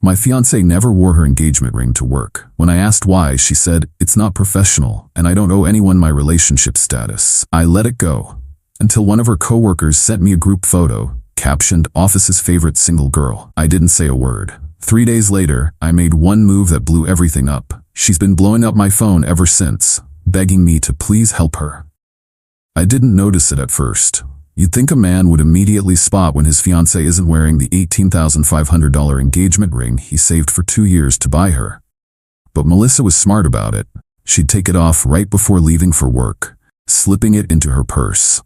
My fiancée never wore her engagement ring to work. When I asked why, she said, "It's not professional, and I don't owe anyone my relationship status." I let it go, until one of her coworkers sent me a group photo, captioned, "Office's favorite single girl." I didn't say a word. 3 days later, I made one move that blew everything up. She's been blowing up my phone ever since, begging me to please help her. I didn't notice it at first. You'd think a man would immediately spot when his fiancée isn't wearing the $18,500 engagement ring he saved for 2 years to buy her. But Melissa was smart about it. She'd take it off right before leaving for work, slipping it into her purse.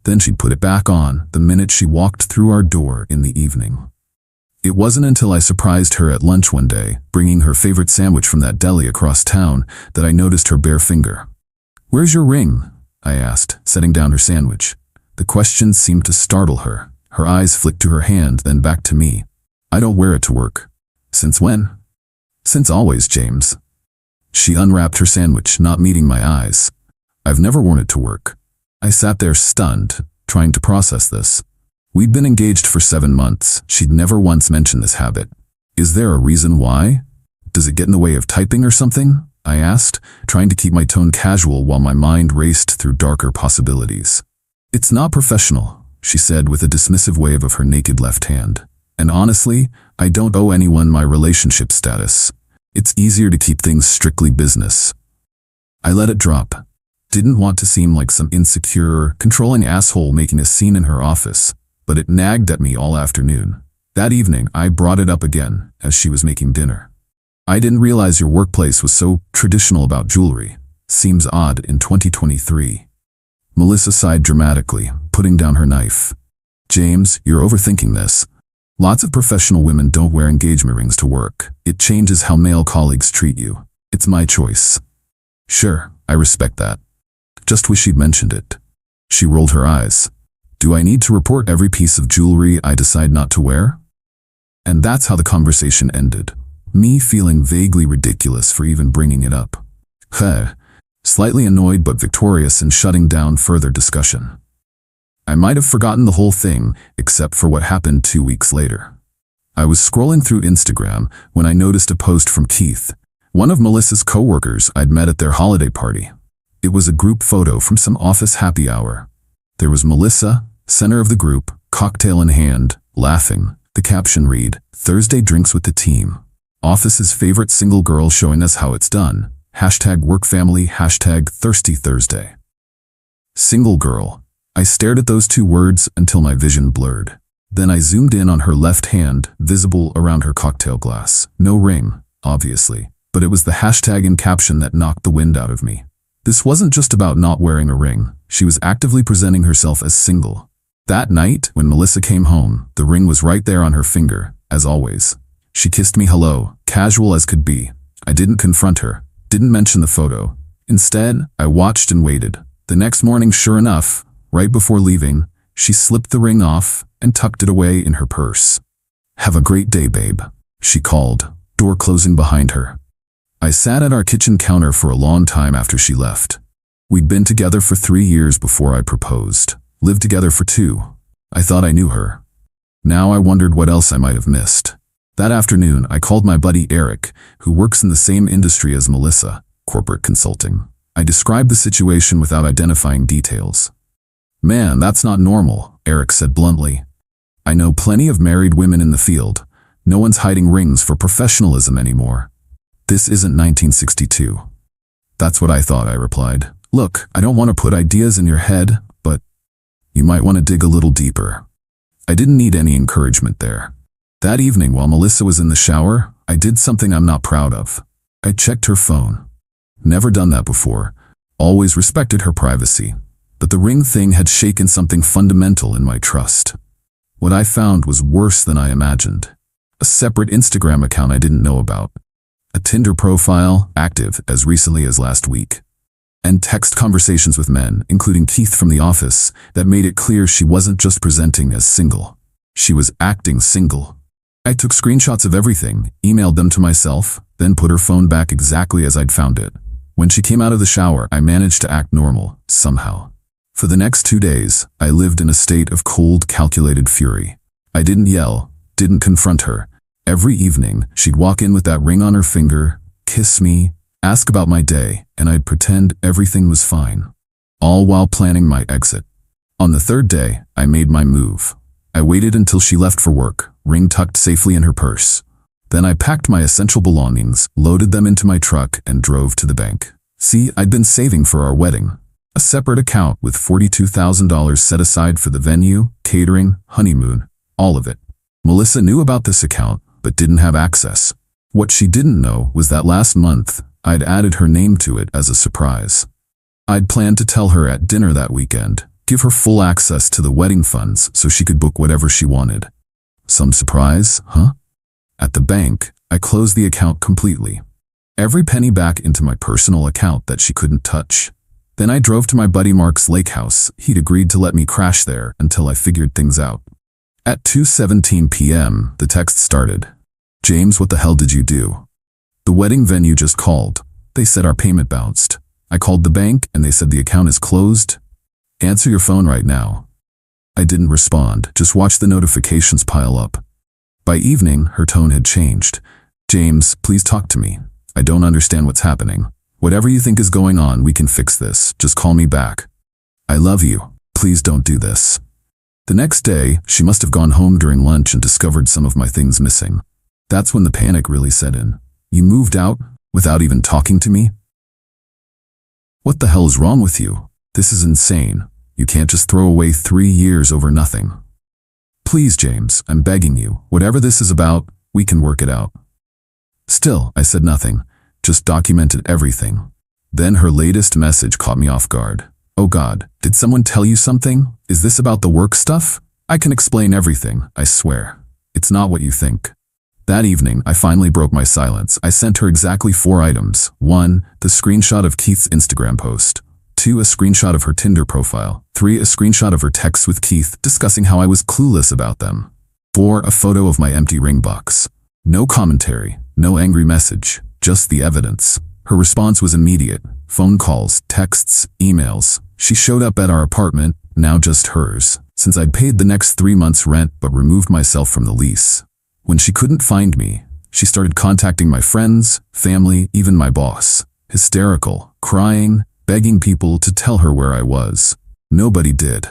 Then she'd put it back on the minute she walked through our door in the evening. It wasn't until I surprised her at lunch one day, bringing her favorite sandwich from that deli across town, that I noticed her bare finger. "Where's your ring?" I asked, setting down her sandwich. The question seemed to startle her. Her eyes flicked to her hand, then back to me. "I don't wear it to work." "Since when?" "Since always, James." She unwrapped her sandwich, not meeting my eyes. "I've never worn it to work." I sat there stunned, trying to process this. We'd been engaged for 7 months. She'd never once mentioned this habit. "Is there a reason why? Does it get in the way of typing or something?" I asked, trying to keep my tone casual while my mind raced through darker possibilities. "It's not professional," she said with a dismissive wave of her naked left hand. "And honestly, I don't owe anyone my relationship status. It's easier to keep things strictly business." I let it drop. Didn't want to seem like some insecure, controlling asshole making a scene in her office, but it nagged at me all afternoon. That evening, I brought it up again as she was making dinner. "I didn't realize your workplace was so traditional about jewelry. Seems odd in 2023. Melissa sighed dramatically, putting down her knife. "James, you're overthinking this. Lots of professional women don't wear engagement rings to work. It changes how male colleagues treat you. It's my choice." "Sure, I respect that. Just wish she'd mentioned it." She rolled her eyes. "Do I need to report every piece of jewelry I decide not to wear?" And that's how the conversation ended, me feeling vaguely ridiculous for even bringing it up. Slightly annoyed but victorious in shutting down further discussion. I might have forgotten the whole thing, except for what happened 2 weeks later. I was scrolling through Instagram when I noticed a post from Keith, one of Melissa's coworkers I'd met at their holiday party. It was a group photo from some office happy hour. There was Melissa, center of the group, cocktail in hand, laughing. The caption read, "Thursday drinks with the team. Office's favorite single girl showing us how it's done. #workfamily, #thirsty Thursday." Single girl. I stared at those 2 words until my vision blurred. Then I zoomed in on her left hand, visible around her cocktail glass. No ring, obviously, but it was the hashtag and caption that knocked the wind out of me. This wasn't just about not wearing a ring. She was actively presenting herself as single. That night, when Melissa came home, the ring was right there on her finger, as always. She kissed me hello, casual as could be. I didn't confront her, didn't mention the photo. Instead, I watched and waited. The next morning, sure enough, right before leaving, she slipped the ring off and tucked it away in her purse. "Have a great day, babe," she called, door closing behind her. I sat at our kitchen counter for a long time after she left. We'd been together for 3 years before I proposed, lived together for 2. I thought I knew her. Now I wondered what else I might have missed. That afternoon, I called my buddy Eric, who works in the same industry as Melissa, corporate consulting. I described the situation without identifying details. "Man, that's not normal," Eric said bluntly. "I know plenty of married women in the field. No one's hiding rings for professionalism anymore. This isn't 1962. "That's what I thought," I replied. "Look, I don't want to put ideas in your head, but you might want to dig a little deeper." I didn't need any encouragement there. That evening, while Melissa was in the shower, I did something I'm not proud of. I checked her phone. Never done that before. Always respected her privacy. But the ring thing had shaken something fundamental in my trust. What I found was worse than I imagined. A separate Instagram account I didn't know about. A Tinder profile, active as recently as last week. And text conversations with men, including Keith from the office, that made it clear she wasn't just presenting as single. She was acting single. I took screenshots of everything, emailed them to myself, then put her phone back exactly as I'd found it. When she came out of the shower, I managed to act normal, somehow. For the next 2 days, I lived in a state of cold, calculated fury. I didn't yell, didn't confront her, Every evening, she'd walk in with that ring on her finger, kiss me, ask about my day, and I'd pretend everything was fine, all while planning my exit. On the third day, I made my move. I waited until she left for work, ring tucked safely in her purse. Then I packed my essential belongings, loaded them into my truck, and drove to the bank. See, I'd been saving for our wedding. A separate account with $42,000 set aside for the venue, catering, honeymoon, all of it. Melissa knew about this account, but didn't have access. What she didn't know was that last month, I'd added her name to it as a surprise. I'd planned to tell her at dinner that weekend, give her full access to the wedding funds so she could book whatever she wanted. Some surprise, huh? At the bank, I closed the account completely. Every penny back into my personal account that she couldn't touch. Then I drove to my buddy Mark's lake house. He'd agreed to let me crash there until I figured things out. At 2:17 p.m., the text started. James, what the hell did you do? The wedding venue just called. They said our payment bounced. I called the bank and they said the account is closed. Answer your phone right now. I didn't respond, just watched the notifications pile up. By evening, her tone had changed. James, please talk to me. I don't understand what's happening. Whatever you think is going on, we can fix this. Just call me back. I love you. Please don't do this. The next day, she must have gone home during lunch and discovered some of my things missing. That's when the panic really set in. You moved out without even talking to me? What the hell is wrong with you? This is insane. You can't just throw away 3 years over nothing. Please, James, I'm begging you. Whatever this is about, we can work it out. Still, I said nothing, just documented everything. Then her latest message caught me off guard. Oh God, did someone tell you something? Is this about the work stuff? I can explain everything, I swear. It's not what you think. That evening, I finally broke my silence. I sent her exactly 4 items. 1, the screenshot of Keith's Instagram post. 2, a screenshot of her Tinder profile. 3, a screenshot of her texts with Keith discussing how I was clueless about them. 4, a photo of my empty ring box. No commentary, no angry message, just the evidence. Her response was immediate. Phone calls, texts, emails. She showed up at our apartment, now just hers, since I'd paid the next 3 months' rent but removed myself from the lease. When she couldn't find me, she started contacting my friends, family, even my boss. Hysterical, crying, begging people to tell her where I was. Nobody did.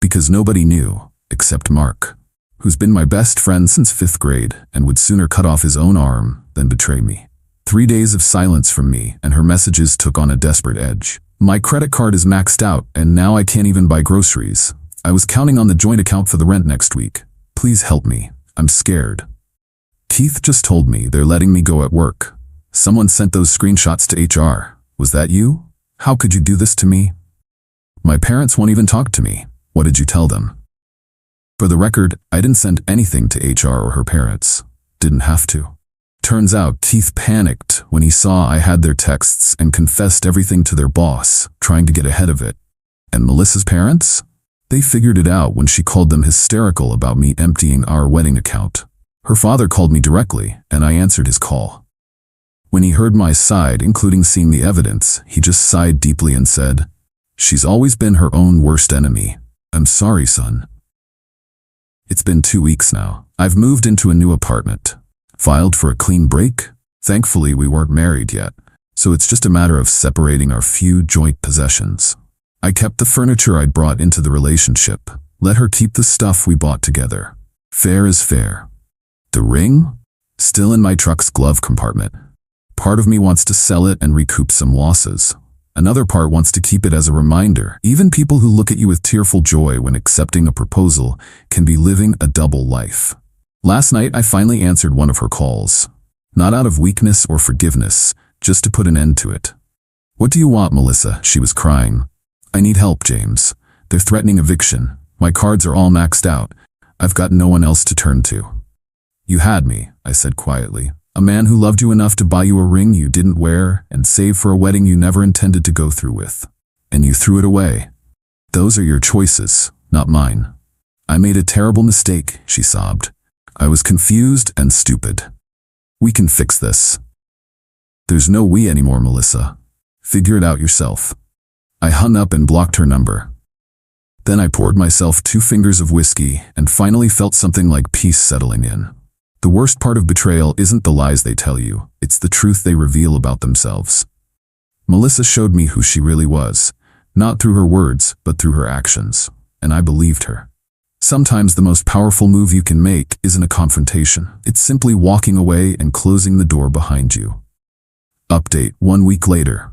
Because nobody knew, except Mark, who's been my best friend since 5th grade and would sooner cut off his own arm than betray me. 3 days of silence from me, and her messages took on a desperate edge. My credit card is maxed out, and now I can't even buy groceries. I was counting on the joint account for the rent next week. Please help me. I'm scared. Keith just told me they're letting me go at work. Someone sent those screenshots to HR. Was that you? How could you do this to me? My parents won't even talk to me. What did you tell them? For the record, I didn't send anything to HR or her parents. Didn't have to. Turns out Keith panicked when he saw I had their texts and confessed everything to their boss, trying to get ahead of it. And Melissa's parents? They figured it out when she called them hysterical about me emptying our wedding account. Her father called me directly, and I answered his call. When he heard my side, including seeing the evidence, he just sighed deeply and said, "She's always been her own worst enemy. I'm sorry, son." It's been 2 weeks now. I've moved into a new apartment. Filed for a clean break? Thankfully, we weren't married yet, so it's just a matter of separating our few joint possessions. I kept the furniture I'd brought into the relationship. Let her keep the stuff we bought together. Fair is fair. The ring? Still in my truck's glove compartment. Part of me wants to sell it and recoup some losses. Another part wants to keep it as a reminder. Even people who look at you with tearful joy when accepting a proposal can be living a double life. Last night, I finally answered one of her calls. Not out of weakness or forgiveness, just to put an end to it. "What do you want, Melissa?" She was crying. "I need help, James. They're threatening eviction. My cards are all maxed out. I've got no one else to turn to." "You had me," I said quietly. "A man who loved you enough to buy you a ring you didn't wear and save for a wedding you never intended to go through with. And you threw it away. Those are your choices, not mine." "I made a terrible mistake," she sobbed. "I was confused and stupid. We can fix this." "There's no we anymore, Melissa. Figure it out yourself." I hung up and blocked her number. Then I poured myself 2 fingers of whiskey and finally felt something like peace settling in. The worst part of betrayal isn't the lies they tell you, it's the truth they reveal about themselves. Melissa showed me who she really was, not through her words, but through her actions, and I believed her. Sometimes the most powerful move you can make isn't a confrontation. It's simply walking away and closing the door behind you. Update 1 week later.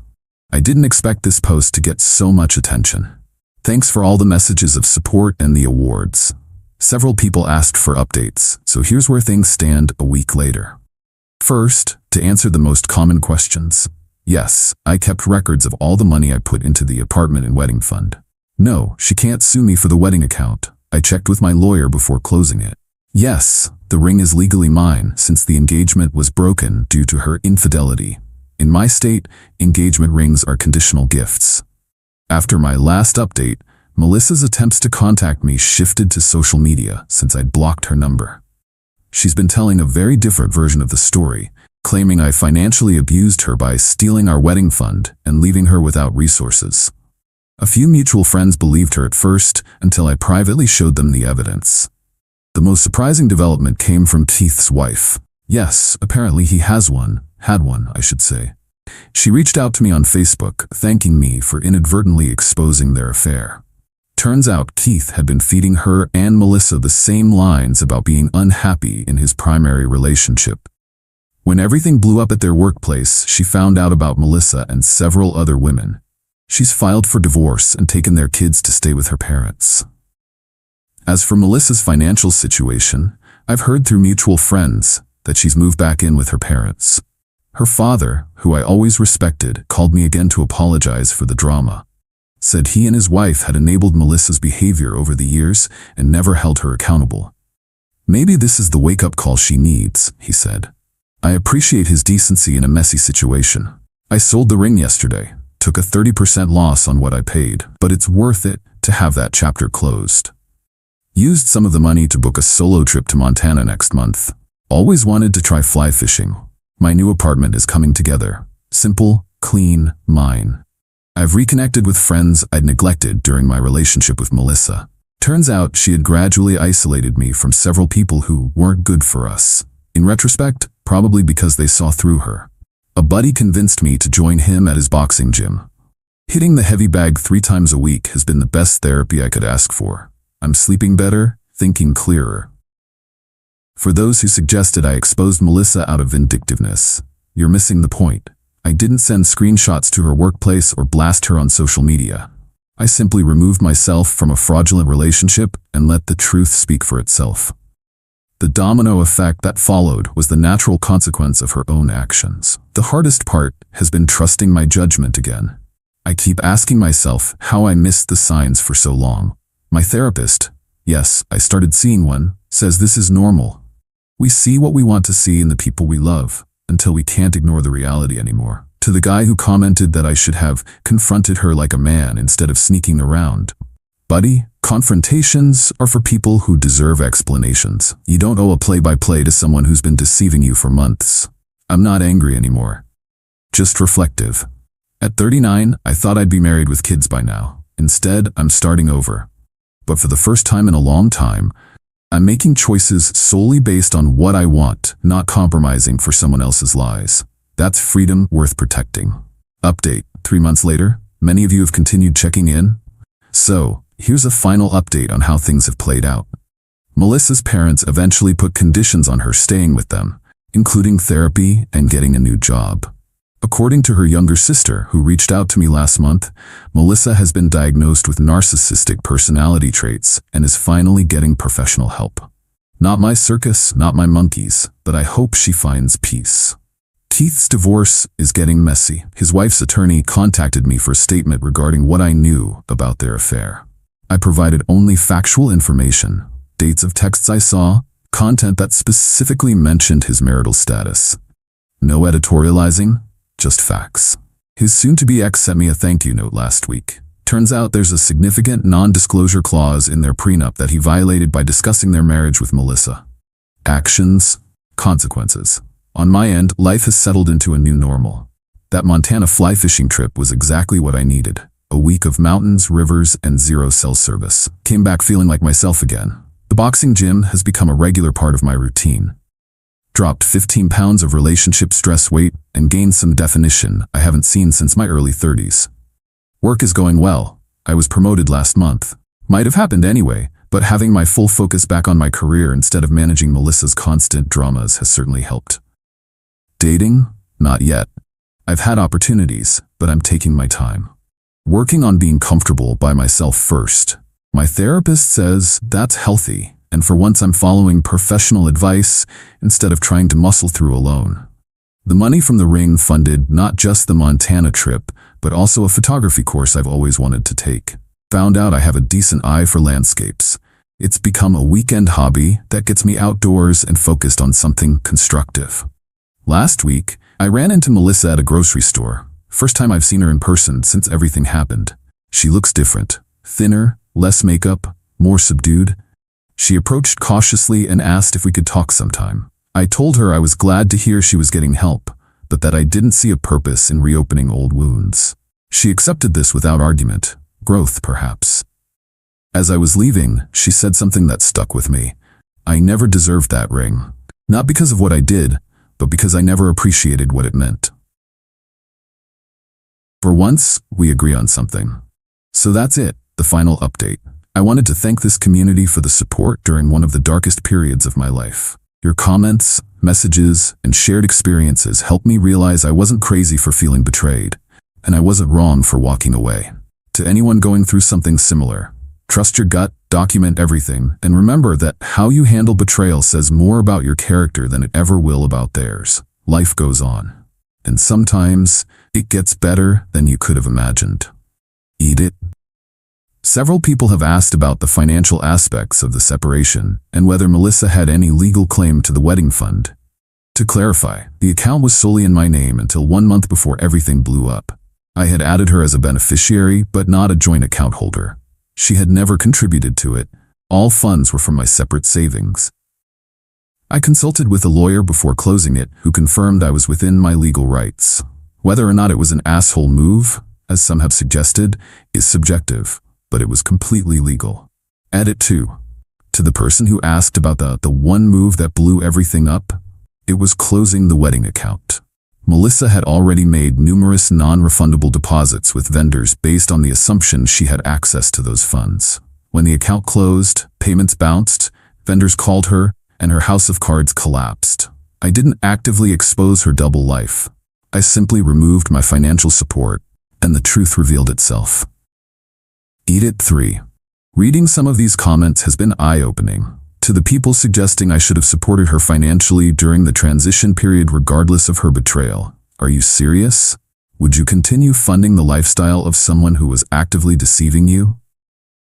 I didn't expect this post to get so much attention. Thanks for all the messages of support and the awards. Several people asked for updates, so here's where things stand a week later. First, to answer the most common questions. Yes, I kept records of all the money I put into the apartment and wedding fund. No, she can't sue me for the wedding account. I checked with my lawyer before closing it. Yes, the ring is legally mine since the engagement was broken due to her infidelity. In my state, engagement rings are conditional gifts. After my last update, Melissa's attempts to contact me shifted to social media since I'd blocked her number. She's been telling a very different version of the story, claiming I financially abused her by stealing our wedding fund and leaving her without resources. A few mutual friends believed her at first until I privately showed them the evidence. The most surprising development came from Keith's wife. Yes, apparently he had one, I should say. She reached out to me on Facebook, thanking me for inadvertently exposing their affair. Turns out Keith had been feeding her and Melissa the same lines about being unhappy in his primary relationship. When everything blew up at their workplace, she found out about Melissa and several other women. She's filed for divorce and taken their kids to stay with her parents. As for Melissa's financial situation, I've heard through mutual friends that she's moved back in with her parents. Her father, who I always respected, called me again to apologize for the drama. Said he and his wife had enabled Melissa's behavior over the years and never held her accountable. Maybe this is the wake-up call she needs, he said. I appreciate his decency in a messy situation. I sold the ring yesterday. Took a 30% loss on what I paid, but it's worth it to have that chapter closed. Used some of the money to book a solo trip to Montana next month. Always wanted to try fly fishing. My new apartment is coming together. Simple, clean, mine. I've reconnected with friends I'd neglected during my relationship with Melissa. Turns out she had gradually isolated me from several people who weren't good for us. In retrospect, probably because they saw through her. A buddy convinced me to join him at his boxing gym. Hitting the heavy bag 3 times a week has been the best therapy I could ask for. I'm sleeping better, thinking clearer. For those who suggested I exposed Melissa out of vindictiveness, you're missing the point. I didn't send screenshots to her workplace or blast her on social media. I simply removed myself from a fraudulent relationship and let the truth speak for itself. The domino effect that followed was the natural consequence of her own actions. The hardest part has been trusting my judgment again. I keep asking myself how I missed the signs for so long. My therapist, yes, I started seeing one, says this is normal. We see what we want to see in the people we love, until we can't ignore the reality anymore. To the guy who commented that I should have confronted her like a man instead of sneaking around. Buddy, confrontations are for people who deserve explanations. You don't owe a play-by-play to someone who's been deceiving you for months. I'm not angry anymore. Just reflective. At 39, I thought I'd be married with kids by now. Instead, I'm starting over. But for the first time in a long time, I'm making choices solely based on what I want, not compromising for someone else's lies. That's freedom worth protecting. Update. 3 months later, many of you have continued checking in. So, here's a final update on how things have played out. Melissa's parents eventually put conditions on her staying with them, including therapy and getting a new job. According to her younger sister, who reached out to me last month, Melissa has been diagnosed with narcissistic personality traits and is finally getting professional help. Not my circus, not my monkeys, but I hope she finds peace. Keith's divorce is getting messy. His wife's attorney contacted me for a statement regarding what I knew about their affair. I provided only factual information, dates of texts I saw, content that specifically mentioned his marital status. No editorializing, just facts. His soon-to-be ex sent me a thank you note last week. Turns out there's a significant non-disclosure clause in their prenup that he violated by discussing their marriage with Melissa. Actions, consequences. On my end, life has settled into a new normal. That Montana fly fishing trip was exactly what I needed. A week of mountains, rivers, and zero cell service. Came back feeling like myself again. The boxing gym has become a regular part of my routine. dropped 15 pounds of relationship stress weight, and gained some definition I haven't seen since my early 30s. Work is going well. I was promoted last month. Might have happened anyway, but having my full focus back on my career instead of managing Melissa's constant dramas has certainly helped. Dating? Not yet. I've had opportunities, but I'm taking my time. Working on being comfortable by myself first. My therapist says that's healthy, and for once I'm following professional advice instead of trying to muscle through alone. The money from the ring funded not just the Montana trip, but also a photography course I've always wanted to take. Found out I have a decent eye for landscapes. It's become a weekend hobby that gets me outdoors and focused on something constructive. Last week, I ran into Melissa at a grocery store. First time I've seen her in person since everything happened. She looks different. Thinner, less makeup, more subdued. She approached cautiously and asked if we could talk sometime. I told her I was glad to hear she was getting help, but that I didn't see a purpose in reopening old wounds. She accepted this without argument. Growth, perhaps. As I was leaving, she said something that stuck with me. I never deserved that ring. Not because of what I did, but because I never appreciated what it meant. For once, we agree on something. So that's it, the final update. I wanted to thank this community for the support during one of the darkest periods of my life. Your comments, messages, and shared experiences helped me realize I wasn't crazy for feeling betrayed, and I wasn't wrong for walking away. To anyone going through something similar, trust your gut, document everything, and remember that how you handle betrayal says more about your character than it ever will about theirs. Life goes on, and sometimes it gets better than you could have imagined. Eat it. Several people have asked about the financial aspects of the separation and whether Melissa had any legal claim to the wedding fund. To clarify, the account was solely in my name until 1 month before everything blew up. I had added her as a beneficiary, but not a joint account holder. She had never contributed to it. All funds were from my separate savings. I consulted with a lawyer before closing it, who confirmed I was within my legal rights. Whether or not it was an asshole move, as some have suggested, is subjective, but it was completely legal. Edit 2. To the person who asked about the one move that blew everything up, it was closing the wedding account. Melissa had already made numerous non-refundable deposits with vendors based on the assumption she had access to those funds. When the account closed, payments bounced, vendors called her, and her house of cards collapsed. I didn't actively expose her double life. I simply removed my financial support, and the truth revealed itself. Eat it 3. Reading some of these comments has been eye-opening. To the people suggesting I should have supported her financially during the transition period regardless of her betrayal. Are you serious? Would you continue funding the lifestyle of someone who was actively deceiving you?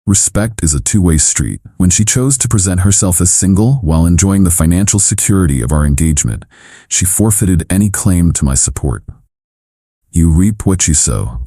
Respect is a two-way street. When she chose to present herself as single while enjoying the financial security of our engagement, she forfeited any claim to my support. You reap what you sow.